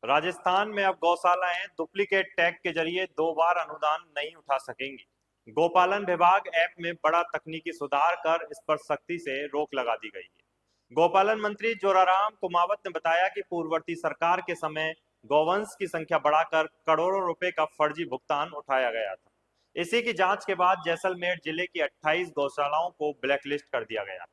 राजस्थान में अब गौशालाएं duplicate tag के जरिए 2 बार अनुदान नहीं उठा सकेंगी। गौपालन विभाग ऐप में बड़ा तकनीकी सुधार कर इस पर सख्ती से रोक लगा दी गई है। गौपालन मंत्री जोराराम कुमावत ने बताया कि पूर्ववर्ती सरकार के समय गौवंश की संख्या बढ़ाकर करोड़ों रुपए का फर्जी भुगतान उठाया गया था। इसी की जांच के बाद जैसलमेर जिले की 28 गौशालाओं को ब्लैकलिस्ट कर दिया गया।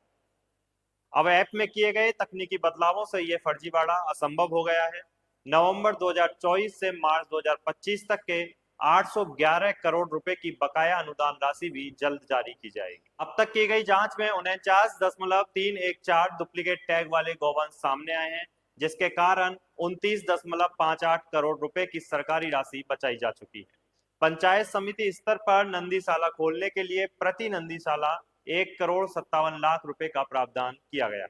अब ऐप में किए गए तकनीकी बदलावों से ये फर्जीवाड़ा असंभव हो गया है। नवंबर 2024 से मार्च 2025 तक के 811 करोड़ रुपए की बकाया अनुदान राशि भी जल्द जारी की जाएगी। अब तक की गई जांच में 49.314 डुप्लीकेट टैग वाले गौवंश सामने आए हैं, जिसके कारण 29.58 करोड़ रुपए की सरकारी राशि बचाई जा चुकी है। पंचायत समिति स्तर पर नंदीशाला खोलने के लिए प्रति नंदीशाला 1,57 करोड़ रुपए का प्रावधान किया गया है।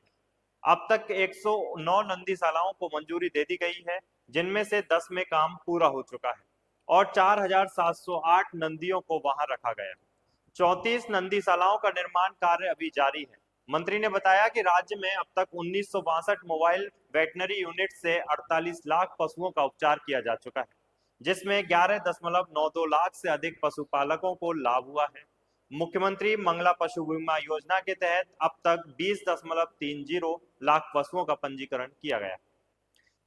अब तक 109 नंदीशालाओं को मंजूरी दे दी गई है, जिनमें से 10 में काम पूरा हो चुका है और 4,708 नंदियों को वहां रखा गया है। 34 नंदीशालाओं का निर्माण कार्य अभी जारी है। मंत्री ने बताया कि राज्य में अब तक 1962 मोबाइल वेटनरी यूनिट से 48 लाख पशुओं का उपचार किया जा चुका है, जिसमें 11.92 लाख से अधिक पशुपालकों को लाभ हुआ है। मुख्यमंत्री मंगला पशु बीमा योजना के तहत अब तक 20.30 लाख पशुओं का पंजीकरण किया गया,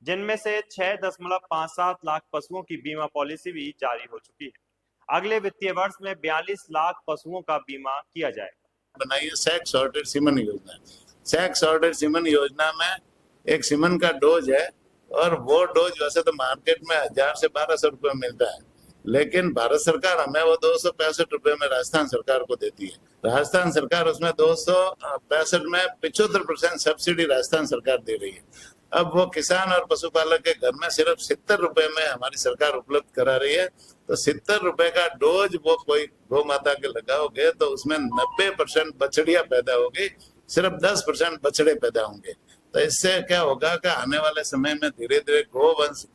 जिनमें से 6.57 लाख पशुओं की बीमा पॉलिसी भी जारी हो चुकी है। अगले वित्तीय वर्ष में 42 लाख पशुओं का बीमा किया जाएगा। बनाई है सैक सॉर्टेड सीमन योजना। सैक सॉर्टेड सीमन योजना में एक सीमन का डोज है और वो डोज वैसे तो मार्केट में 1000 से 1200 रुपए मिलता है, लेकिन भारत सरकार हमें वो 265 रुपए में राजस्थान सरकार को देती है। राजस्थान सरकार उसमें 265 में 75% सब्सिडी राजस्थान सरकार दे रही है। अब वो किसान और पशुपालक के घर में सिर्फ 70 रुपए में हमारी सरकार उपलब्ध करा रही है। तो 70 रुपए का डोज वो कोई गौ माता के लगाओगे तो उसमें 90% बछड़ियां पैदा होगी, सिर्फ 10% बछड़े पैदा होंगे। तो इससे क्या होगा कि आने वाले समय में धीरे धीरे गोवंश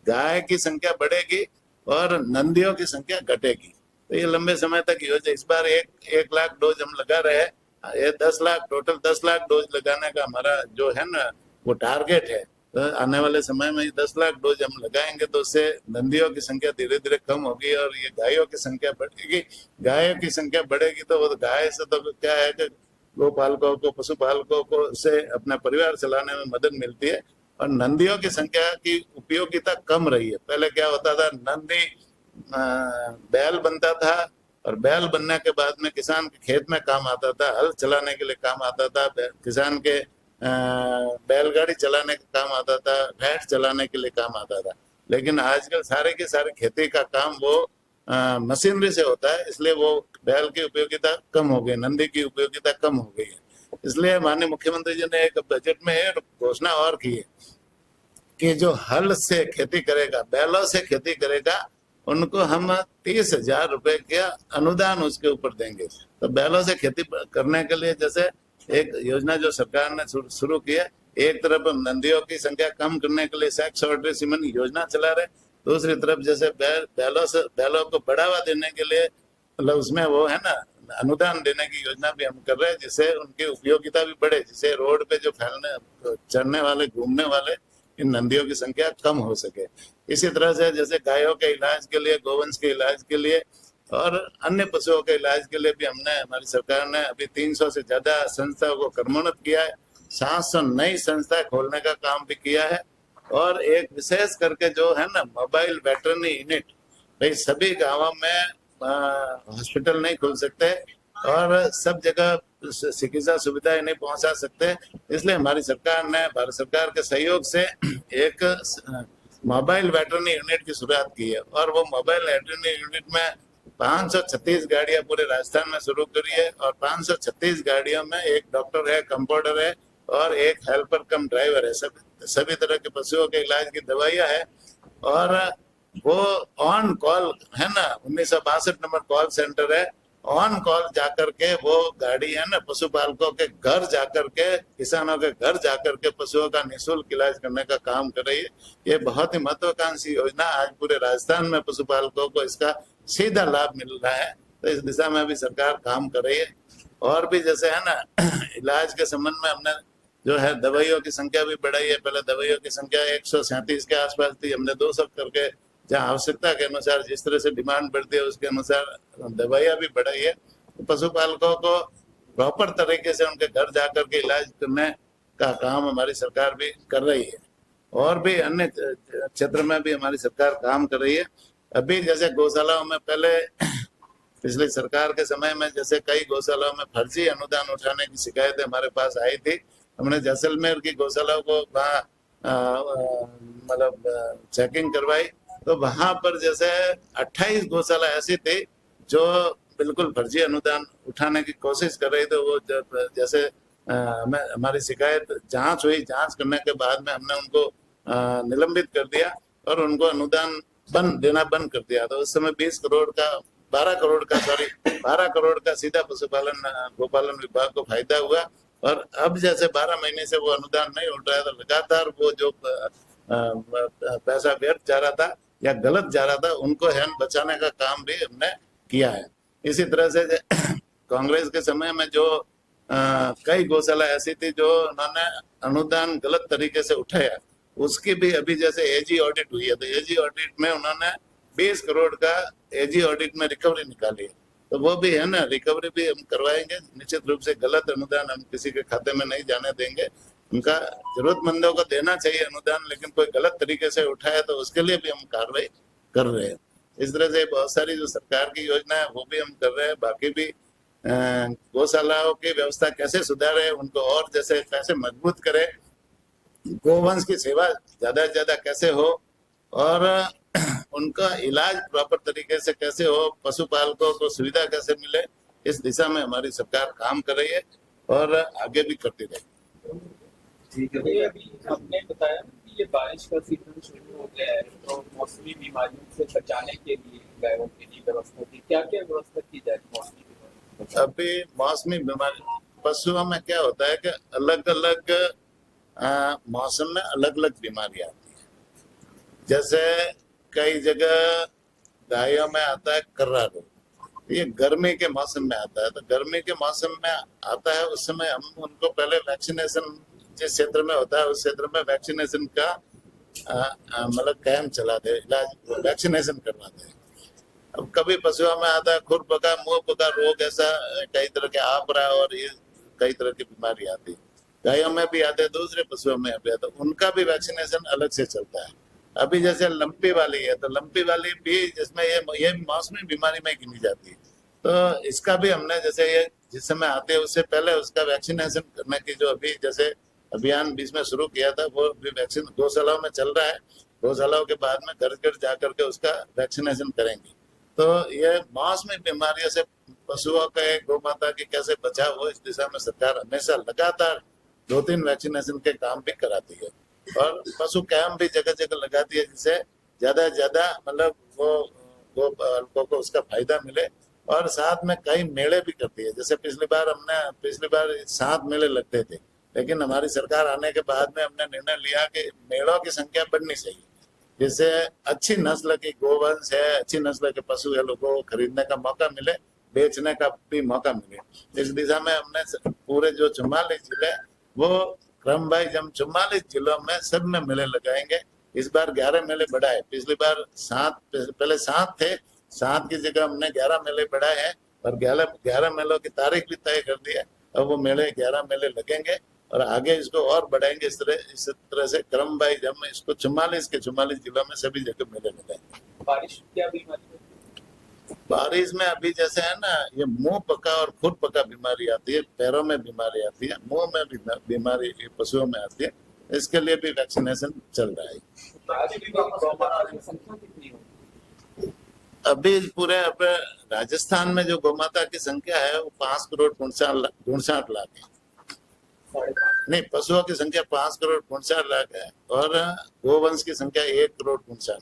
गाय की संख्या बढ़ेगी और नंदियों की संख्या घटेगी। तो ये लंबे समय तक योजना, इस बार एक लाख डोज हम लगा रहे हैं, ये 10 लाख टोटल 10 लाख डोज लगाने का हमारा जो है ना वो टारगेट है। तो आने वाले समय में 10 लाख डोज हम लगाएंगे तो उससे नंदियों की संख्या धीरे धीरे कम होगी और ये गायों की संख्या बढ़ेगी। गायों की संख्या बढ़ेगी तो वो गाय से तो क्या है कि गोपालकों को पशुपालकों को से अपना परिवार चलाने में मदद मिलती है और नंदियों की संख्या की उपयोगिता कम रही है। पहले क्या होता था, नंदी बैल बनता था और बैल बनने के बाद में किसान के खेत में काम आता था, हल चलाने के लिए काम आता था, किसान के बैलगाड़ी चलाने का काम आता था, भैंस चलाने के लिए काम आता था। लेकिन आजकल सारे के सारे खेती का काम वो मशीनरी से होता है, इसलिए वो बैल की उपयोगिता कम हो गई, नंदी की उपयोगिता कम हो गई है। इसलिए माननीय मुख्यमंत्री जी ने एक बजट में घोषणा और की है कि जो हल से खेती करेगा, बैलों से खेती करेगा, उनको हम 30,000 रुपए का अनुदान उसके ऊपर देंगे। तो बैलों से खेती करने के लिए जैसे एक योजना जो सरकार ने शुरू की है, एक तरफ हम नंदियों की संख्या कम करने के लिए सैक सॉर्टेड सीमन योजना चला रहे, दूसरी तरफ जैसे बैलों को बढ़ावा देने के लिए मतलब उसमें वो है ना अनुदान देने की योजना भी हम कर रहे हैं, जिससे उनकी उपयोगिता भी बढ़े, जिससे रोड पे जो फैलने चढ़ने वाले घूमने वाले इन नंदियों की संख्या कम हो सके। इसी तरह से जैसे गायों के इलाज के लिए, गोवंश के इलाज के लिए और अन्य पशुओं के इलाज के लिए भी हमारी सरकार ने अभी 300 से ज्यादा संस्थाओं को कर्मोन्नत किया है, 700 नई संस्था खोलने का काम भी किया है और एक विशेष करके जो है ना मोबाइल वेटरनरी यूनिट, भाई सभी गांवों में हॉस्पिटल नहीं खुल सकते और सब जगह चिकित्सा सुविधाएं नहीं पहुंचा सकते, इसलिए हमारी सरकार ने भारत सरकार के सहयोग से एक मोबाइल वेटरनरी यूनिट की शुरुआत की है और वो मोबाइल वेटरनरी यूनिट में 536 गाड़ियां पूरे राजस्थान में शुरू करी है और 536 गाड़ियों में एक डॉक्टर है, कंपाउंडर है और एक हेल्पर कम ड्राइवर है। सभी तरह के पशुओं के इलाज की दवाइयां है और वो ऑन कॉल है ना, 1962 नंबर कॉल सेंटर है, ऑन कॉल जाकर के वो गाड़ी है ना पशुपालकों के घर जाकर के, किसानों के घर जाकर के पशुओं का निःशुल्क इलाज करने का काम कर रही है। ये बहुत ही महत्वाकांक्षी योजना, आज पूरे राजस्थान में पशुपालकों को इसका सीधा लाभ मिल रहा है। तो इस दिशा में भी सरकार काम कर रही है। और भी जैसे है ना इलाज के संबंध में हमने जो है दवाइयों की संख्या भी बढ़ाई है। पहले दवाइयों की संख्या 137 के आसपास थी, हमने 200 करके जहाँ आवश्यकता के अनुसार जिस तरह से डिमांड बढ़ती है उसके अनुसार दवाइयाँ भी बढ़ाई है। पशुपालकों को प्रॉपर तरीके से उनके घर जाकर के इलाज करने का काम हमारी सरकार भी कर रही है, और भी अन्य क्षेत्र में भी हमारी सरकार काम कर रही है। अभी जैसे गौशालाओं में पहले पिछली सरकार के समय में जैसे कई गौशालाओं में फर्जी अनुदान उठाने की शिकायतें हमारे पास आई थी। हमने जैसलमेर की गौशालाओं को वहाँ मतलब चेकिंग करवाई, तो वहां पर जैसे 28 गौशाला ऐसी थी जो बिल्कुल फर्जी अनुदान उठाने की कोशिश कर रही थी। वो जब जैसे हमें हमारी शिकायत जांच हुई, जांच करने के बाद में हमने उनको निलंबित कर दिया और उनको अनुदान देना बंद कर दिया। तो उस समय 12 करोड़ का सीधा पशुपालन गोपालन विभाग को फायदा हुआ। और अब जैसे 12 महीने से वो अनुदान नहीं उठ रहा है, तो लगातार वो जो पैसा व्यर्थ जा रहा था या गलत जा रहा था, उनको है बचाने का काम भी हमने किया है। इसी तरह से कांग्रेस के समय में जो कई गौशाला ऐसी थी जो उन्होंने अनुदान गलत तरीके से उठाया, उसकी भी अभी जैसे एजी ऑडिट हुई है, तो एजी ऑडिट में उन्होंने 20 करोड़ का एजी ऑडिट में रिकवरी निकाली है। तो वो भी है ना, रिकवरी भी हम करवाएंगे। निश्चित रूप से गलत अनुदान हम किसी के खाते में नहीं जाने देंगे। उनका जरूरतमंदों को देना चाहिए अनुदान, लेकिन कोई गलत तरीके से उठाया तो उसके लिए भी हम कार्रवाई कर रहे हैं। इस तरह से बहुत सारी जो सरकार की योजना है वो भी हम कर रहे हैं। बाकी भी गौशालाओं की व्यवस्था कैसे सुधारे, उनको और जैसे कैसे मजबूत करें, गोवंश की सेवा ज्यादा से ज्यादा कैसे हो और उनका इलाज प्रॉपर तरीके से कैसे हो, पशुपालकों को सुविधा कैसे मिले, इस दिशा में हमारी सरकार काम कर रही है और आगे भी करती रहेगी। ठीक है भैया, अभी आपने बताया कि ये बारिश का सीजन शुरू हो गया है, तो मौसमी बीमारियों से बचाने के लिए गायों के लिए व्यवस्था की क्या क्या व्यवस्था की जाए मौसमी बीमारी? अभी मौसमी बीमारी पशुओं में क्या होता है कि अलग अलग मौसम में अलग अलग बीमारियां आती है। जैसे कई जगह गायों में आता है कर्रा रोग, ये गर्मी के मौसम में आता है। तो गर्मी के मौसम में आता है, उस समय हम उनको पहले वैक्सीनेशन जिस क्षेत्र में होता है उस क्षेत्र में वैक्सीनेशन का मतलब कैंप चलाते हैं, इलाज वैक्सीनेशन करवाते हैं। अब कभी पशुओं में आता है खुर पका मुंह पका रोग, ऐसा कई तरह के आपरा और ये कई तरह की बीमारी आती है। गायों में भी आते हैं, दूसरे पशुओं में भी आते हैं, उनका भी वैक्सीनेशन अलग से चलता है। अभी जैसे लंपी वाली है, तो लंपी वाली भी जिसमें ये मौसमी बीमारी में गिनी जाती है, तो इसका भी हमने जैसे ये जिस समय आते हैं उससे पहले उसका वैक्सीनेशन करने की जो अभी जैसे अभियान बीच में शुरू किया था, वो भी वैक्सीन गौशालाओं में चल रहा है। गौशालाओं के बाद में घर घर जा करके उसका वैक्सीनेशन करेंगे। तो ये मौसमी बीमारियों से पशुओं के, गौ माता की कैसे बचाव हो, इस दिशा में सरकार हमेशा लगातार 2-3 वैक्सीनेशन के काम भी कराती है और पशु कैंप भी जगह जगह लगाती है, जिससे ज्यादा से ज्यादा मतलब वो गो को उसका फायदा मिले। और साथ में कई मेले भी करती है। जैसे पिछली बार 7 मेले लगते थे, लेकिन हमारी सरकार आने के बाद में हमने निर्णय लिया कि मेलों की संख्या बढ़नी चाहिए, जिससे अच्छी नस्ल की गोवंश है, अच्छी नस्ल के पशु है, लोगों को खरीदने का मौका मिले, बेचने का भी मौका मिले। इस दिशा में हमने पूरे जो 44 जिले, वो क्रम भाई जब 44 जिलों में सब में मेले लगाएंगे। इस बार 11 मेले बढ़ाए, पिछली बार 7 पहले 7 थे, 7 की जगह हमने 11 मेले बढ़ाए हैं और 11 मेलों की तारीख भी तय कर दी है। अब वो मेले 11 मेले लगेंगे और आगे इसको और बढ़ाएंगे। इस तरह से क्रम बाई जब इसको 44 के 44 जिलों में सभी जगह मेले लगाएंगे। बारिश क्या बीमारी? बारिश में अभी जैसे है ना, ये मुंह पका और खुद पका बीमारी आती है, पैरों में बीमारी आती है, मुंह में भी बीमारी पशुओं में आती है। इसके लिए भी वैक्सीनेशन चल रहा है। अभी पूरे अपने राजस्थान में जो गौमाता की संख्या है वो 5,59,60,00,000 है। नहीं, पशुओं की संख्या 5,59,60,00,000 है और गोवंश की संख्या 1,59,60,00,000।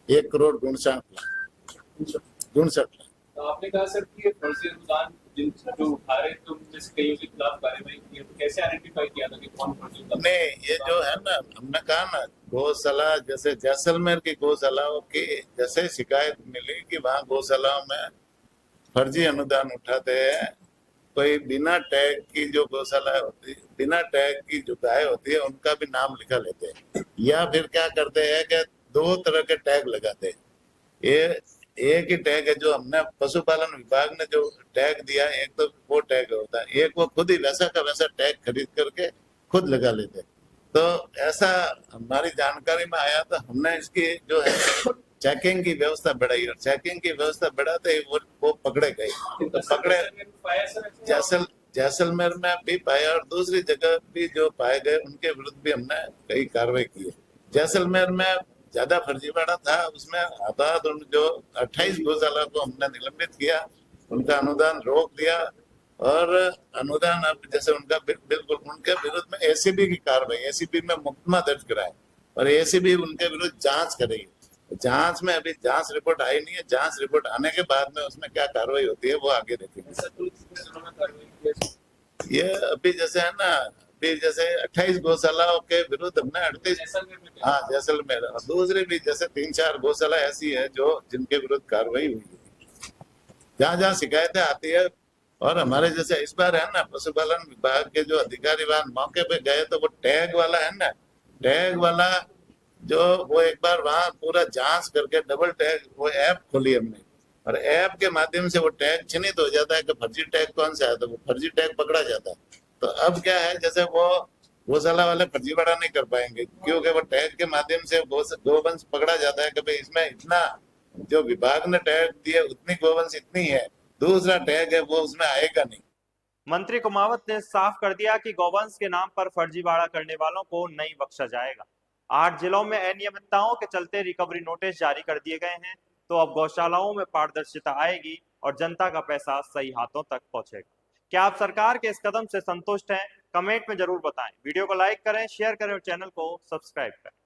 1,59,60,00,000। तो आपने कहा सर कि फर्जी अनुदान जो उठा रहे थे उनमें से कईयों के खिलाफ कार्रवाई की, तो कैसे आइडेंटिफाई किया था कि कौन फर्जी अनुदान? नहीं, ये जो है ना, हमने कहा ना, गौशाला जैसे जैसलमेर की गौशालाओं की जैसे शिकायत मिली कि वहाँ गौशालाओं में फर्जी अनुदान उठाते हैं, कोई बिना टैग की जो गौशाला होती है, बिना टैग की जो गाय होती है उनका भी नाम लिखा लेते हैं, या फिर क्या करते हैं कि दो तरह के टैग लगाते हैं। ये एक ही टैग है जो हमने पशुपालन विभाग ने जो टैग दिया है, एक तो वो टैग होता है, एक वो खुद ही वैसा का वैसा टैग खरीद करके खुद लगा लेते हैं। तो ऐसा हमारी जानकारी में आया तो हमने इसकी जो है चेकिंग की व्यवस्था बढ़ाई, और चेकिंग की व्यवस्था बढ़ाते ही वो पकड़े गए। तो पकड़े जैसलमेर में भी पाया और दूसरी जगह भी जो पाए गए उनके विरुद्ध भी हमने कई कार्रवाई की है। जैसलमेर में ज्यादा फर्जीवाड़ा था, उसमें आबाद जो 28 गौशाला को हमने निलंबित किया, उनका अनुदान रोक दिया, और अनुदान अब जैसे उनका बिल्कुल उनके विरुद्ध में एसीबी की कार्रवाई, एसीबी में मुकदमा दर्ज कराए और एसीबी उनके विरुद्ध जांच करेगी। जांच में अभी जांच रिपोर्ट आई नहीं है, जांच रिपोर्ट आने के बाद में उसमें क्या कार्रवाई होती है वो आगे देखेंगे। ये अभी जैसे है ना, अभी जैसे 28 गौशालाओं के विरुद्ध हमने 38, हाँ जैसलमेर, और दूसरी भी जैसे 3-4 गौशाला ऐसी है जो जिनके विरुद्ध कार्रवाई हुई है, जहाँ जहाँ शिकायतें आती है। और हमारे जैसे इस बार है ना, पशुपालन विभाग के जो अधिकारी वहां मौके पे गए तो वो टैग वाला है ना, टैग वाला जो वो एक बार वहां पूरा जांच करके डबल टैग वो ऐप खोली हमने, और ऐप के माध्यम से वो टैग चिन्हित हो जाता है कि फर्जी टैग कौन सा है, तो वो फर्जी टैग पकड़ा जाता है। तो अब क्या है, जैसे वो गौशाला वाले फर्जीवाड़ा नहीं कर पाएंगे क्योंकि वो टैग के माध्यम से गोवंश पकड़ा जाता है कि भाई इसमें इतना जो विभाग ने टैग दिए उतनी गोवंश इतनी है, दूसरा टैग है वो उसमें आएगा नहीं। मंत्री कुमावत ने साफ कर दिया कि गौवंश के नाम पर फर्जीवाड़ा करने वालों को नहीं बख्शा जाएगा। 8 जिलों में अनियमितताओं के चलते रिकवरी नोटिस जारी कर दिए गए हैं, तो अब गौशालाओं में पारदर्शिता आएगी और जनता का पैसा सही हाथों तक पहुंचेगा। क्या आप सरकार के इस कदम से संतुष्ट हैं? कमेंट में जरूर बताएं। वीडियो को लाइक करें, शेयर करें और चैनल को सब्सक्राइब करें।